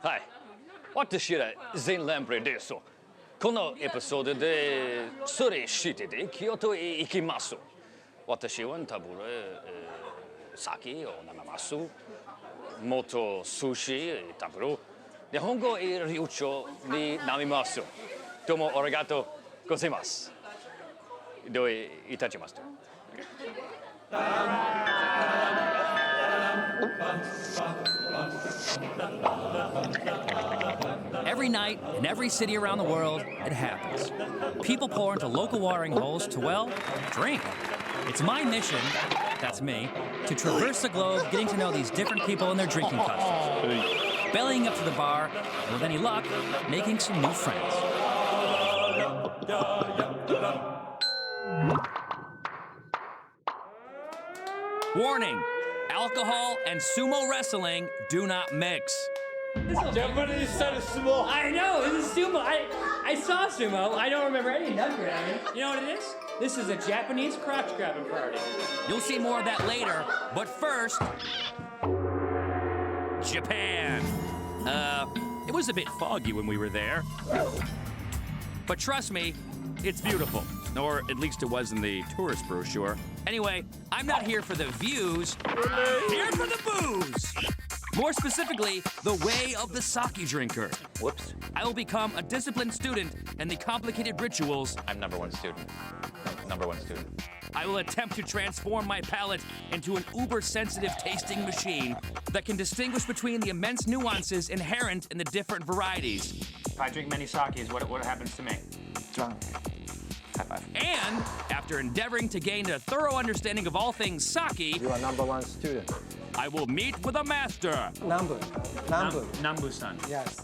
はい。私は Zane Lamprey です。このエピソードでそれしてで京都へ行きます。私は多分酒を飲みます。もっと寿司食べる。日本語へ流暢になります。どうもありがとうございます。どういたしました。Every night, in every city around the world, it happens. People pour into local watering holes to, well, drink. It's my mission, that's me, to traverse the globe getting to know these different people and their drinking customs. Bellying up to the bar, and with any luck, making some new friends. Warning! Alcohol and sumo wrestling do not mix. Japanese style sumo. I know, this is sumo. I saw sumo. I don't remember any nut grabbing. You know what it is? This is a Japanese crotch grabbing party. You'll see more of that later, but first, Japan. It was a bit foggy when we were there. But trust me, it's beautiful. Or at least it was in the tourist brochure. Anyway, I'm not here for the views, I'm here for the booze. More specifically, the way of the sake drinker. Whoops. I will become a disciplined student in the complicated rituals. I'm number one student. Number one student. I will attempt to transform my palate into an uber-sensitive tasting machine that can distinguish between the immense nuances inherent in the different varieties. If I drink many sakes, what happens to me? Drunk. High five. And after endeavoring to gain a thorough understanding of all things sake, You are number one student. I will meet with a master. Nambu. Nambu-san. Yes.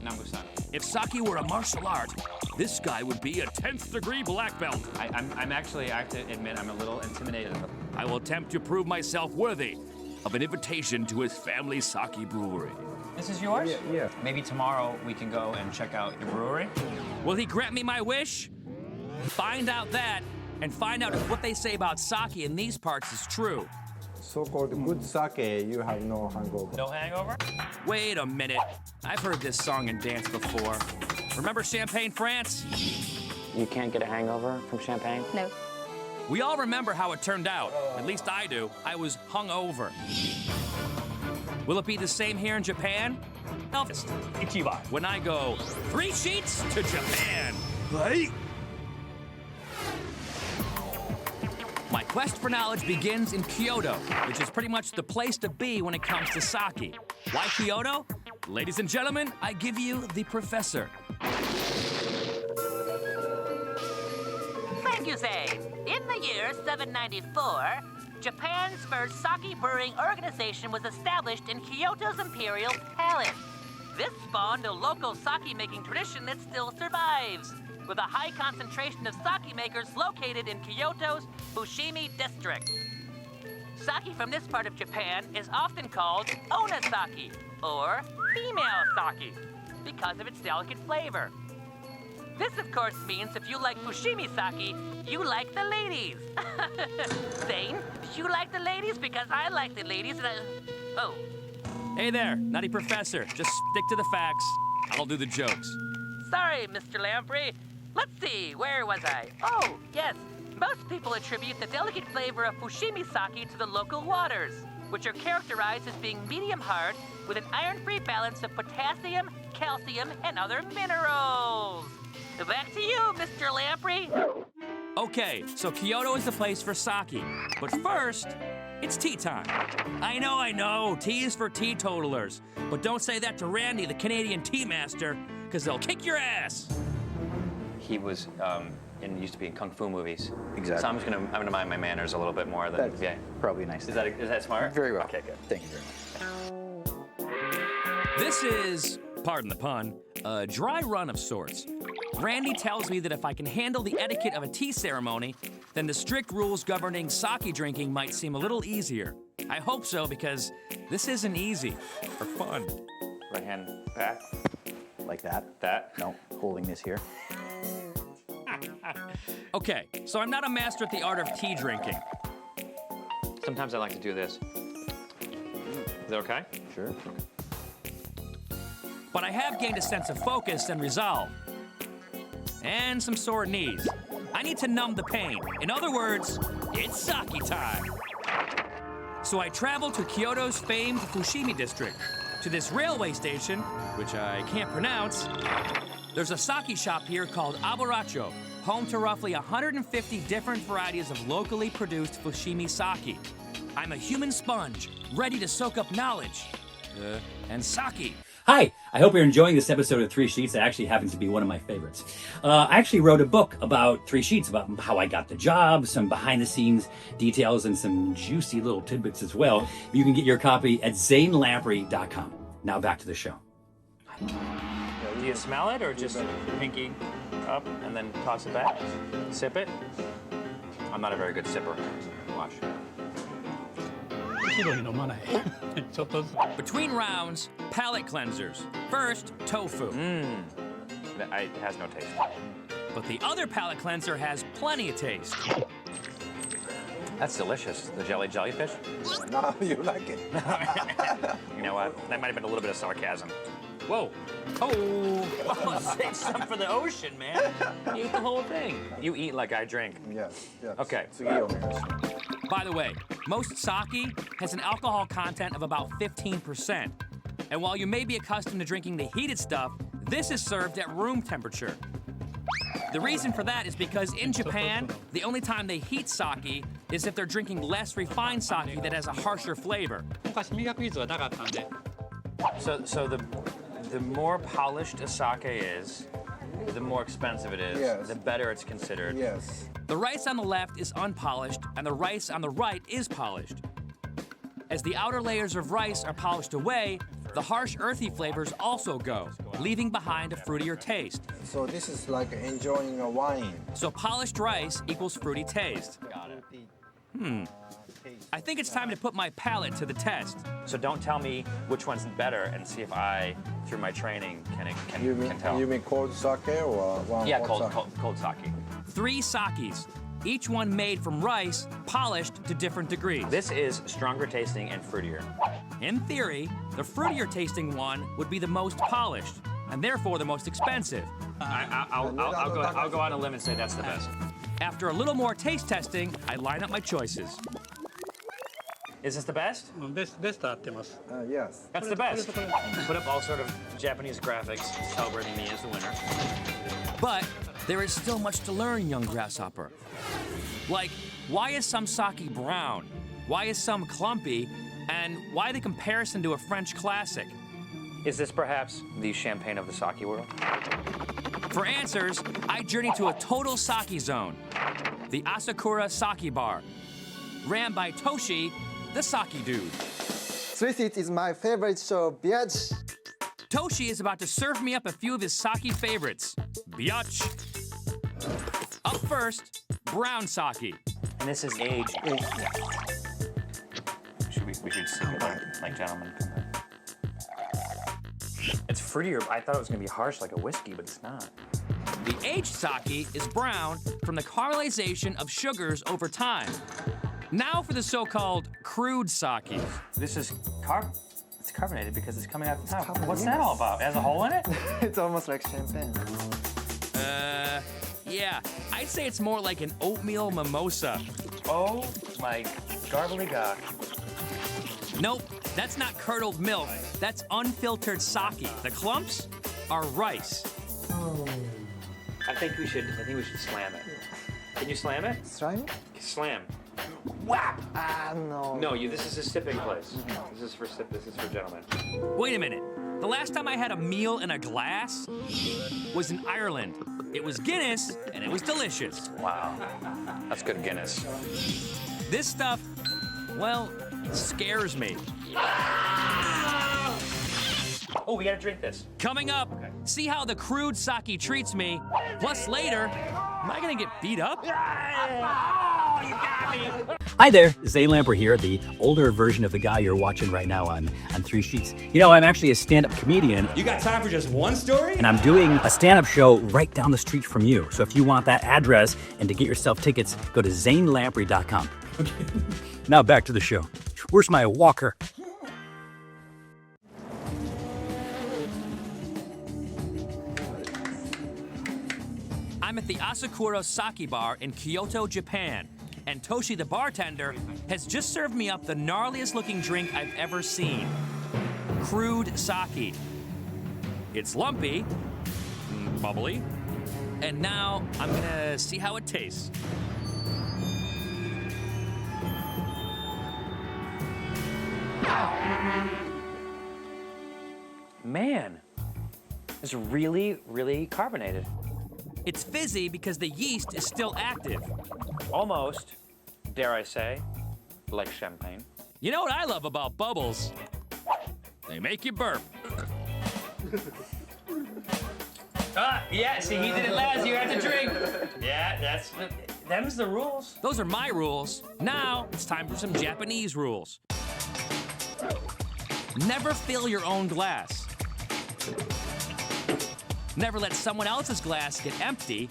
Nambu-san. If sake were a martial art, this guy would be a 10th degree black belt. I'm actually, I have to admit, I'm a little intimidated. I will attempt to prove myself worthy of an invitation to his family sake brewery. This is yours? Yeah. Maybe tomorrow we can go and check out your brewery. Will he grant me my wish? Find out that, and find out if what they say about sake in these parts is true. So-called good sake, you have no hangover. No hangover? Wait a minute. I've heard this song and dance before. Remember Champagne, France? You can't get a hangover from champagne? No. We all remember how it turned out. At least I do. I was hungover. Will it be the same here in Japan? Elvis, Ichiba. When I go 3 sheets to Japan. Right? My quest for knowledge begins in Kyoto, which is pretty much the place to be when it comes to sake. Why Kyoto? Ladies and gentlemen, I give you the professor. Thank you, Zane. In the year 794, Japan's first sake brewing organization was established in Kyoto's Imperial Palace. This spawned a local sake-making tradition that still survives, with a high concentration of sake makers located in Kyoto's Fushimi district. Sake from this part of Japan is often called onasake, or female sake, because of its delicate flavor. This, of course, means if you like Fushimi sake, you like the ladies. Zane, do you like the ladies? Because I like the ladies, and Oh. Hey there, nutty professor. Just stick to the facts. I'll do the jokes. Sorry, Mr. Lamprey. Let's see, where was I? Oh, yes. Most people attribute the delicate flavor of Fushimi sake to the local waters, which are characterized as being medium hard with an iron-free balance of potassium, calcium, and other minerals. Back to you, Mr. Lamprey. Okay, so Kyoto is the place for sake. But first, it's tea time. I know, tea is for teetotalers. But don't say that to Randy, the Canadian tea master, because they'll kick your ass. He was used to be in kung fu movies. Exactly. So I'm gonna mind my manners a little bit more than. That's Yeah. probably nice. Is that smart? Very well. Okay, good. Thank you very much. This is, pardon the pun, a dry run of sorts. Randy tells me that if I can handle the etiquette of a tea ceremony, then the strict rules governing sake drinking might seem a little easier. I hope so, because this isn't easy or fun. Right hand back. Like that? That. No, holding this here. Okay, so I'm not a master at the art of tea drinking. Sometimes I like to do this. Is that okay? Sure. but I have gained a sense of focus and resolve. And some sore knees. I need to numb the pain. In other words, it's sake time. So I traveled to Kyoto's famed Fushimi district. To this railway station, which I can't pronounce, there's a sake shop here called Aboracho, home to roughly 150 different varieties of locally produced Fushimi sake. I'm a human sponge, ready to soak up knowledge. And sake. Hi, I hope you're enjoying this episode of Three Sheets. It actually happens to be one of my favorites. I actually wrote a book about Three Sheets, about how I got the job, some behind-the-scenes details, and some juicy little tidbits as well. You can get your copy at zanelamprey.com. Now back to the show. Do you smell it or just pinky up and then toss it back? Sip it? I'm not a very good sipper. Watch. Between rounds, palate cleansers. First, tofu. It has no taste. But the other palate cleanser has plenty of taste. That's delicious. The jellyfish. Now you like it. You know what? That might have been a little bit of sarcasm. Whoa. Oh, save some for the ocean, man. You eat the whole thing. You eat like I drink. Yes. Okay. By the way, most sake has an alcohol content of about 15%. And while you may be accustomed to drinking the heated stuff, this is served at room temperature. The reason for that is because in Japan, the only time they heat sake is if they're drinking less refined sake that has a harsher flavor. So the more polished a sake is, the more expensive it is. Yes. The better it's considered. Yes. The rice on the left is unpolished, and the rice on the right is polished. As the outer layers of rice are polished away, the harsh earthy flavors also go, leaving behind a fruitier taste. So this is like enjoying a wine. So polished rice equals fruity taste. Got it. I think it's time to put my palate to the test. So don't tell me which one's better and see if I, through my training, can tell. You mean cold sake or one Yeah, hot cold sake. 3 sakes, each one made from rice, polished to different degrees. This is stronger tasting and fruitier. In theory, the fruitier tasting one would be the most polished, and therefore the most expensive. I'll go on a limb and say that's the best. After a little more taste testing, I line up my choices. Is this the best? Yes. That's the best. Put up all sort of Japanese graphics celebrating me as the winner. But there is still much to learn, young grasshopper. Like, why is some sake brown? Why is some clumpy? And why the comparison to a French classic? Is this perhaps the champagne of the sake world? For answers, I journey to a total sake zone, the Asakura Sake Bar, ran by Toshi, the sake dude. Three Sheets is my favorite show, biatch. Toshi is about to serve me up a few of his sake favorites. Biatch. Up first, brown sake. And this is aged. We should sip it like gentlemen. It's fruitier. I thought it was gonna be harsh like a whiskey, but it's not. The aged sake is brown from the caramelization of sugars over time. Now for the so-called crude sake. This is it's carbonated because it's coming out the top. What's that all about? It has a hole in it? It's almost like champagne. Yeah, I'd say it's more like an oatmeal mimosa. Oh my garbly-gock. Nope, that's not curdled milk. That's unfiltered sake. The clumps are rice. I think we should slam it. Can you slam it? Slime? Slam. Whap! No. No, this is a sipping place. This is for gentlemen. Wait a minute. The last time I had a meal in a glass was in Ireland. It was Guinness, and it was delicious. Wow. That's good Guinness. This stuff, well, scares me. Oh, we gotta drink this. Coming up, see how the crude sake treats me. Plus later, am I gonna get beat up? Oh, you got me. Hi there, Zane Lamprey here, the older version of the guy you're watching right now on Three Sheets. You know, I'm actually a stand-up comedian. You got time for just one story? And I'm doing a stand-up show right down the street from you. So if you want that address and to get yourself tickets, go to zanelamprey.com. Okay. Now back to the show. Where's my walker? I'm at the Asakura Sake Bar in Kyoto, Japan, and Toshi the bartender has just served me up the gnarliest looking drink I've ever seen. Crude sake. It's lumpy, bubbly, and now I'm gonna see how it tastes. Man, it's really, really carbonated. It's fizzy because the yeast is still active. Almost, dare I say, like champagne. You know what I love about bubbles? They make you burp. Yeah, see, he did it last. You had to drink. Yeah, them's the rules. Those are my rules. Now it's time for some Japanese rules. Never fill your own glass. Never let someone else's glass get empty.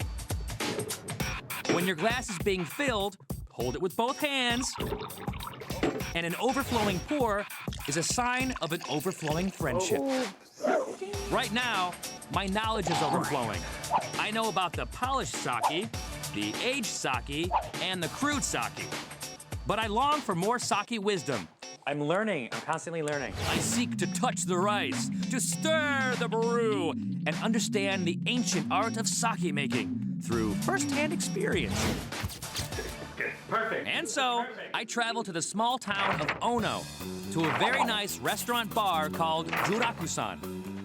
When your glass is being filled, hold it with both hands. And an overflowing pour is a sign of an overflowing friendship. Right now, my knowledge is overflowing. I know about the polished sake, the aged sake, and the crude sake. But I long for more sake wisdom. I'm learning. I'm constantly learning. I seek to touch the rice, to stir the brew, and understand the ancient art of sake making through first-hand experience. Perfect. And so, I travel to the small town of Ono, to a very nice restaurant bar called Juraku-san.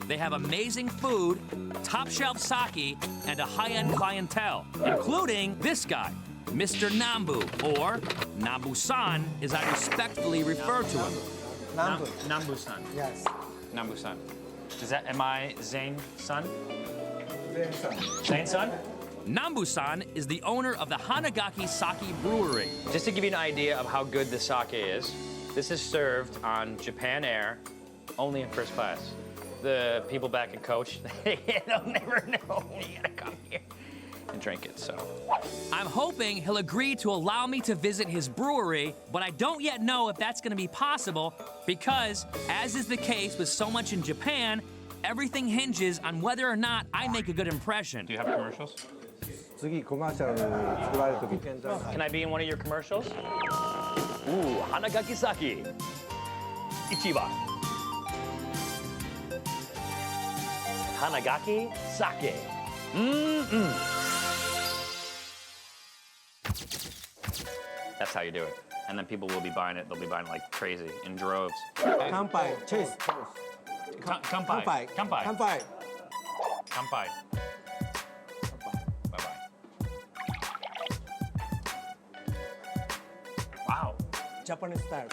They have amazing food, top-shelf sake, and a high-end clientele, including this guy, Mr. Nambu, or Nambu-san, as I respectfully refer to him. Nambu. Nambu-san. Yes. Nambu-san. Am I Zane's son? Zane-san. Zane's son? Nambu-san is the owner of the Hanagaki Sake Brewery. Just to give you an idea of how good the sake is, this is served on Japan Air, only in first class. The people back at coach, they'll never know. You gotta come here and drink it, so. I'm hoping he'll agree to allow me to visit his brewery, but I don't yet know if that's gonna be possible because, as is the case with so much in Japan, everything hinges on whether or not I make a good impression. Do you have commercials? 次コマーシャル作られる時 Can I be in one of your commercials? Ooh, Hanagaki sake. Ichiban. Hanagaki sake. That's how you do it. And then people will be buying it. They'll be buying it like crazy in droves. 乾杯チェイス Kanpai. Kanpai. Kanpai. 乾杯 Kanpai. Bye-bye. Wow. Japanese style.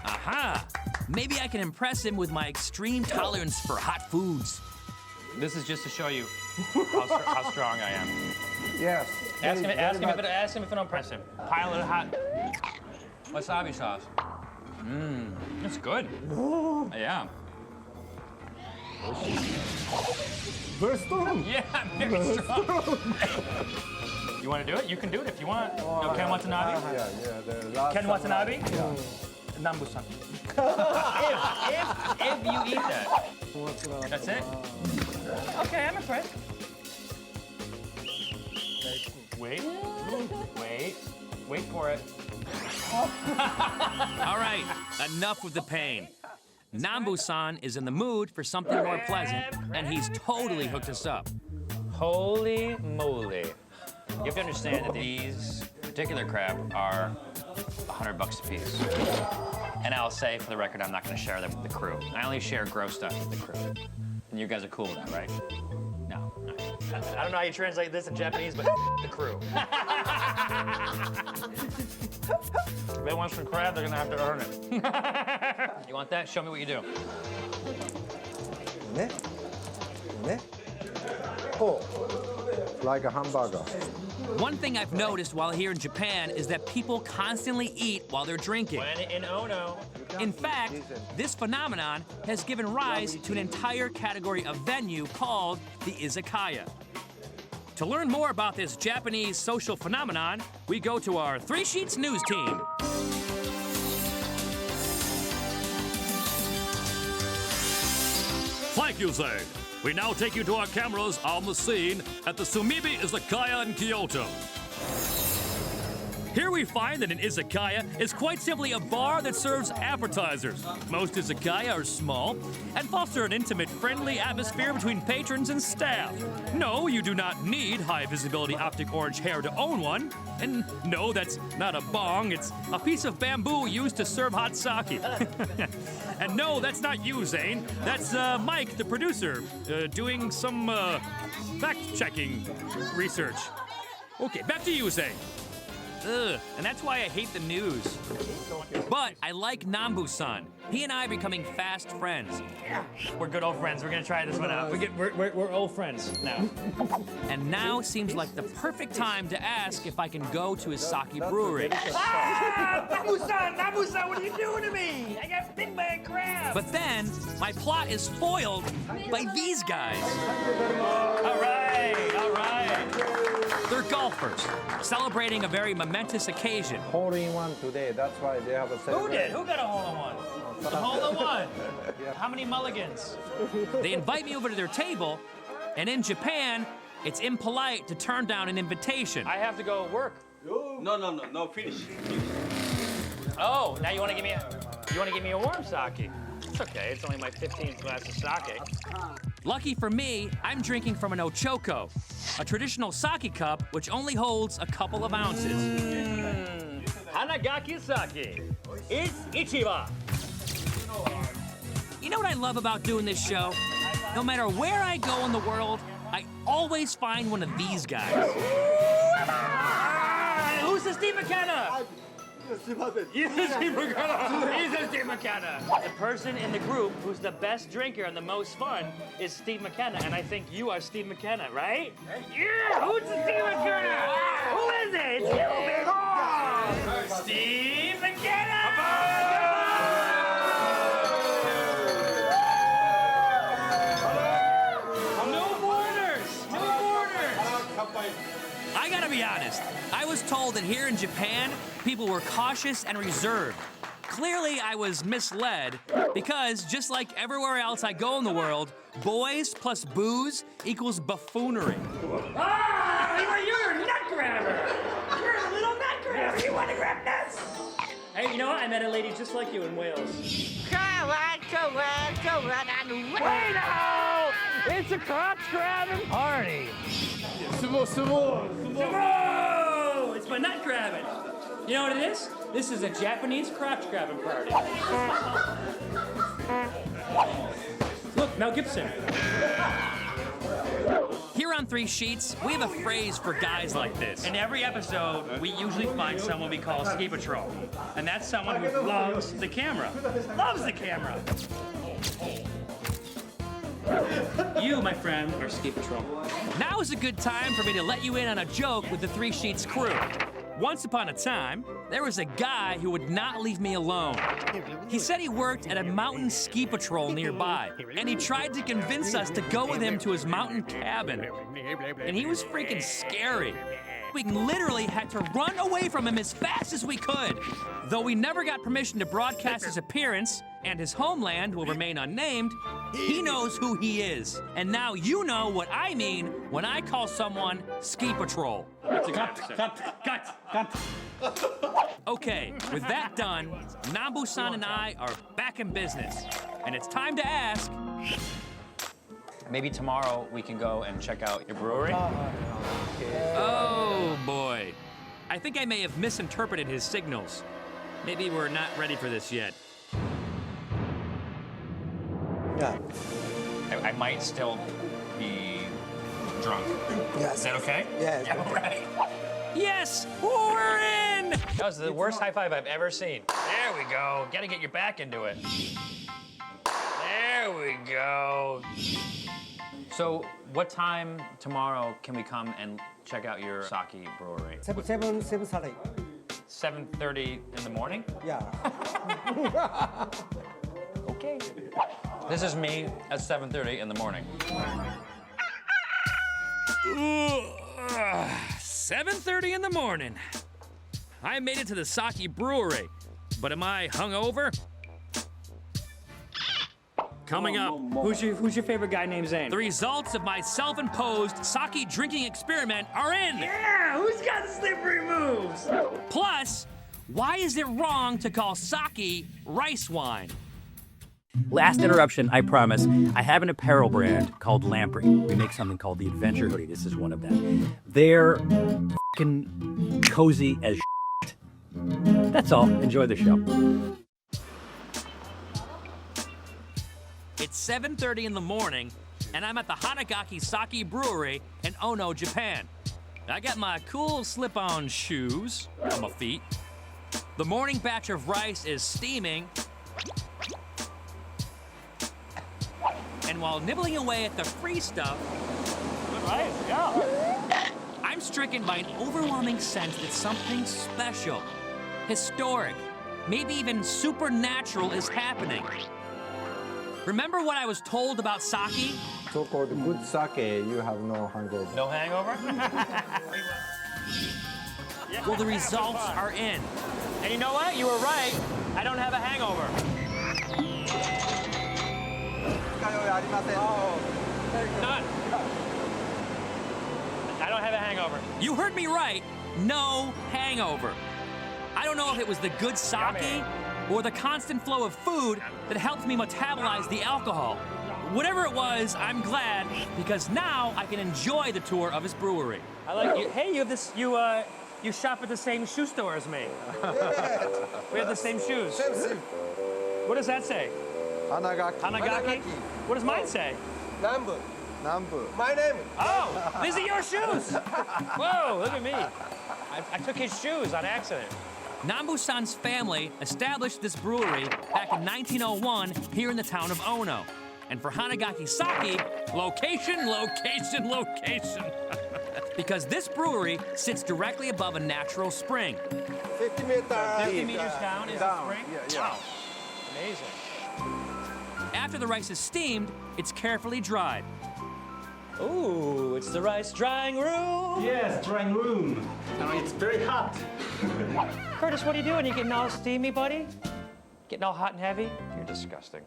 Aha! Maybe I can impress him with my extreme tolerance for hot foods. This is just to show you how strong I am. Yes Ask him if it'll impress him. Pile of hot wasabi sauce. It's good. Yeah. Very strong Yeah, very strong. You want to do it? You can do it if you want. No, Ken Watanabe? the last Ken Watanabe? Nambu-san. if you eat that. That's it? Okay, I'm impressed. Wait for it. All right, enough with the pain. Nambu-san is in the mood for something more pleasant, and he's totally hooked us up. Holy moly. You have to understand that these particular crab are $100 a piece. And I'll say, for the record, I'm not going to share them with the crew. I only share gross stuff with the crew. And you guys are cool with that, right? No. I don't know how you translate this in Japanese, but the crew. If they want some crab, they're going to have to earn it. You want that? Show me what you do. ねねこう like a hamburger One thing I've noticed while here in Japan is that people constantly eat while they're drinking. When in Ono. In fact, this phenomenon has given rise to an entire category of venue called the izakaya. To learn more about this Japanese social phenomenon, we go to our Three Sheets news team. Thank you, Zane. We now take you to our cameras on the scene at the Sumibi Izakaya in Kyoto. Here we find that an izakaya is quite simply a bar that serves appetizers. Most izakaya are small and foster an intimate, friendly atmosphere between patrons and staff. No, you do not need high-visibility optic orange hair to own one. And no, that's not a bong, it's a piece of bamboo used to serve hot sake. And no, that's not you, Zane. That's Mike, the producer, doing some fact-checking research. Okay, back to you, Zane. Ugh, and that's why I hate the news. But I like Nambu-san. He and I are becoming fast friends. Yeah, we're good old friends. We're gonna try this one out. We're old friends now. And now seems like the perfect time to ask if I can go to his sake brewery. Nambu-san, what are you doing to me? I got big bag crab. But then, my plot is foiled by these guys. All right. They're golfers, celebrating a very momentous occasion. Hole-in-one today, that's why they have a Who celebration. did? Who got a hole-in-one? A hole-in-one? How many mulligans? They invite me over to their table, and in Japan, it's impolite to turn down an invitation. I have to go work. No, finish. Oh, now you want to give me a warm sake? It's okay. It's only my 15th glass of sake. Lucky for me, I'm drinking from an ochoko, a traditional sake cup which only holds a couple of ounces. Hanagaki sake. It's ichiba. You know what I love about doing this show? No matter where I go in the world, I always find one of these guys. Who's the Steve McKenna? He's a Steve McKenna. The person in the group who's the best drinker and the most fun is Steve McKenna, and I think you are Steve McKenna, right? Yeah, who's the Steve McKenna? Who is it? It's you, big horn! Steve McKenna! No borders! I gotta be honest, I was told that here in Japan, people were cautious and reserved. Clearly, I was misled because just like everywhere else I go in the world, boys plus booze equals buffoonery. Ah, you're a nut grabber! You're a little nut grabber! You want to grab nuts? Hey, you know what? I met a lady just like you in Wales. Wait now! It's a crotch grabbing party! Sumo! It's my nut grabbing. You know what it is? This is a Japanese crotch grabbing party. Look, Mel Gibson. Here on Three Sheets, we have a phrase for guys like this. In every episode, we usually find someone we call ski patrol. And that's someone who loves the camera. Loves the camera. You, my friend, are ski patrol. Now is a good time for me to let you in on a joke with the Three Sheets crew. Once upon a time, there was a guy who would not leave me alone. He said he worked at a mountain ski patrol nearby, and he tried to convince us to go with him to his mountain cabin. And he was freaking scary. We literally had to run away from him as fast as we could. Though we never got permission to broadcast his appearance, and his homeland will remain unnamed, he knows who he is. And now you know what I mean when I call someone ski patrol. Cut. Okay, with that done, Nambu-san and I are back in business. And it's time to ask, Maybe tomorrow we can go and check out your brewery. oh boy. I think I may have misinterpreted his signals. Maybe we're not ready for this yet. Yeah. I might still be drunk. Yes. Is that okay? Yes. Yeah, all right. Yes, we're in! That was the worst high five I've ever seen. There we go. Gotta get your back into it. There we go. So, what time tomorrow can we come and check out your sake brewery? 7:30. 7:30 in the morning? Yeah. Okay. This is me at 7:30 in the morning. 7:30 in the morning. I made it to the sake brewery, but am I hungover? Coming up, Who's your favorite guy named Zane? the results of my self-imposed sake drinking experiment are in. Yeah, who's got the slippery moves? Plus, why is it wrong to call sake rice wine? Last interruption, I promise. I have an apparel brand called Lamprey. We make something called the Adventure Hoodie. This is one of them. They're f***ing cozy as shit. That's all. Enjoy the show. It's 7:30 in the morning, and I'm at the Hanagaki Sake Brewery in Ono, Japan. I got my cool slip-on shoes on my feet. The morning batch of rice is steaming. And while nibbling away at the free stuff, Right, yeah. I'm stricken by an overwhelming sense that something special, historic, maybe even supernatural is happening. Remember what I was told about sake? So-called good sake, you have no hangover. No hangover? Well, the results are in. And you know what? You were right. I don't have a hangover. None. I don't have a hangover. You heard me right. No hangover. I don't know if it was the good sake or the constant flow of food that helped me metabolize the alcohol. Whatever it was, I'm glad because now I can enjoy the tour of his brewery. I like you. Hey, you have this. You shop at the same shoe store as me. We have the same shoes. What does that say? Hanagaki. Hanagaki? What does mine say? Nambu. My name. Oh, these are your shoes. Whoa, look at me. I took his shoes on accident. Nambu-san's family established this brewery back in 1901 here in the town of Ono. And for Hanagaki Sake, location, location, location. Because this brewery sits directly above a natural spring. 50 meters. 50 meters down is the spring? Yeah. Wow. Amazing. After the rice is steamed, it's carefully dried. Ooh, it's the rice drying room. Yes, drawing room. Now it's very hot. Curtis, what are you doing? You getting all steamy, buddy? Getting all hot and heavy? You're disgusting.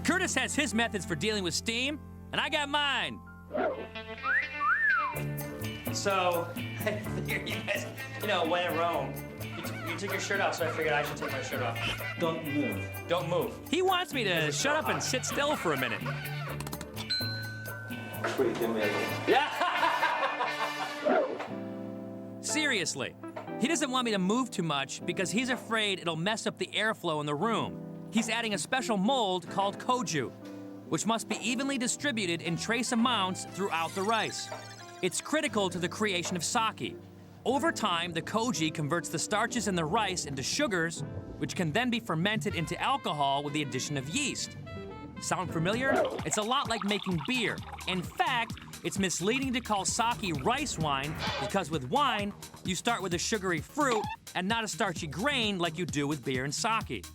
Curtis has his methods for dealing with steam, and I got mine. So, you guys, when in Rome, you took your shirt off, so I figured I should take my shirt off. Don't move. Don't move. He wants me to shut up and sit still for a minute. Seriously, he doesn't want me to move too much because he's afraid it'll mess up the airflow in the room. He's adding a special mold called koju, which must be evenly distributed in trace amounts throughout the rice. It's critical to the creation of sake. Over time, the koji converts the starches in the rice into sugars, which can then be fermented into alcohol with the addition of yeast. Sound familiar? It's a lot like making beer. In fact, it's misleading to call sake rice wine because with wine, you start with a sugary fruit and not a starchy grain like you do with beer and sake.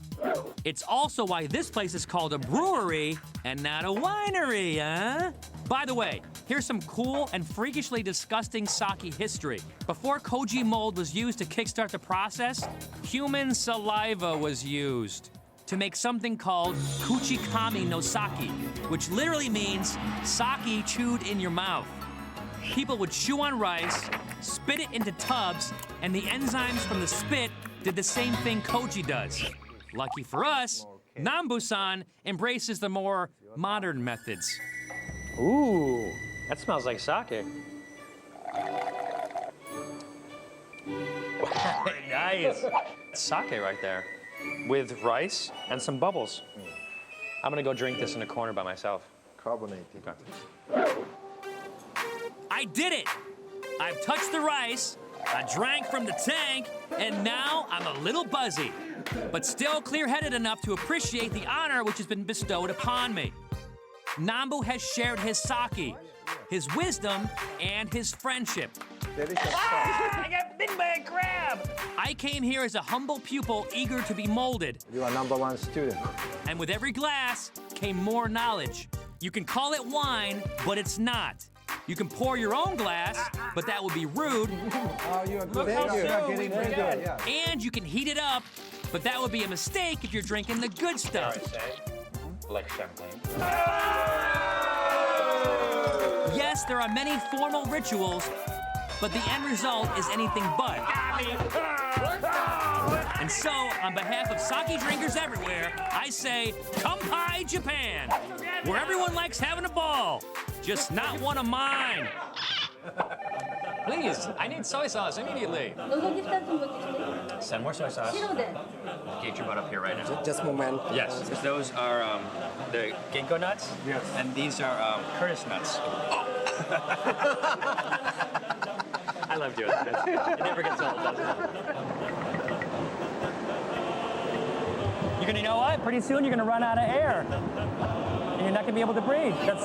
It's also why this place is called a brewery and not a winery, huh? By the way, here's some cool and freakishly disgusting sake history. Before koji mold was used to kickstart the process, human saliva was used to make something called kuchikami no sake, which literally means sake chewed in your mouth. People would chew on rice, spit it into tubs, and the enzymes from the spit did the same thing koji does. Lucky for us, Nambu-san embraces the more modern methods. Ooh, that smells like sake. Nice. Sake right there with rice and some bubbles. I'm gonna go drink this in a corner by myself. Carbonated. Okay. I did it! I've touched the rice, I drank from the tank, and now I'm a little buzzy, but still clear-headed enough to appreciate the honor which has been bestowed upon me. Nambu has shared his sake, his wisdom, and his friendship. I got big bag crab! I came here as a humble pupil eager to be molded, You are #1 student. and with every glass came more knowledge. You can call it wine, but it's not. You can pour your own glass, but that would be rude. Oh, you are good. how You are soon getting we very got. good. Yeah. And you can heat it up, but that would be a mistake if you're drinking the good stuff. like champagne. Yes, there are many formal rituals, but the end result is anything but. And so, on behalf of sake drinkers everywhere, I say, Kampai Japan, where everyone likes having a ball, just not one of mine. Please, I need soy sauce immediately. Send more soy sauce. Get your butt up here right now. Just a moment. Yes, because those are the ginkgo nuts. Yes. And these are Curtis nuts. I love doing this. It never gets old, does it? You know what? Pretty soon you're gonna run out of air. And you're not gonna be able to breathe. That's right.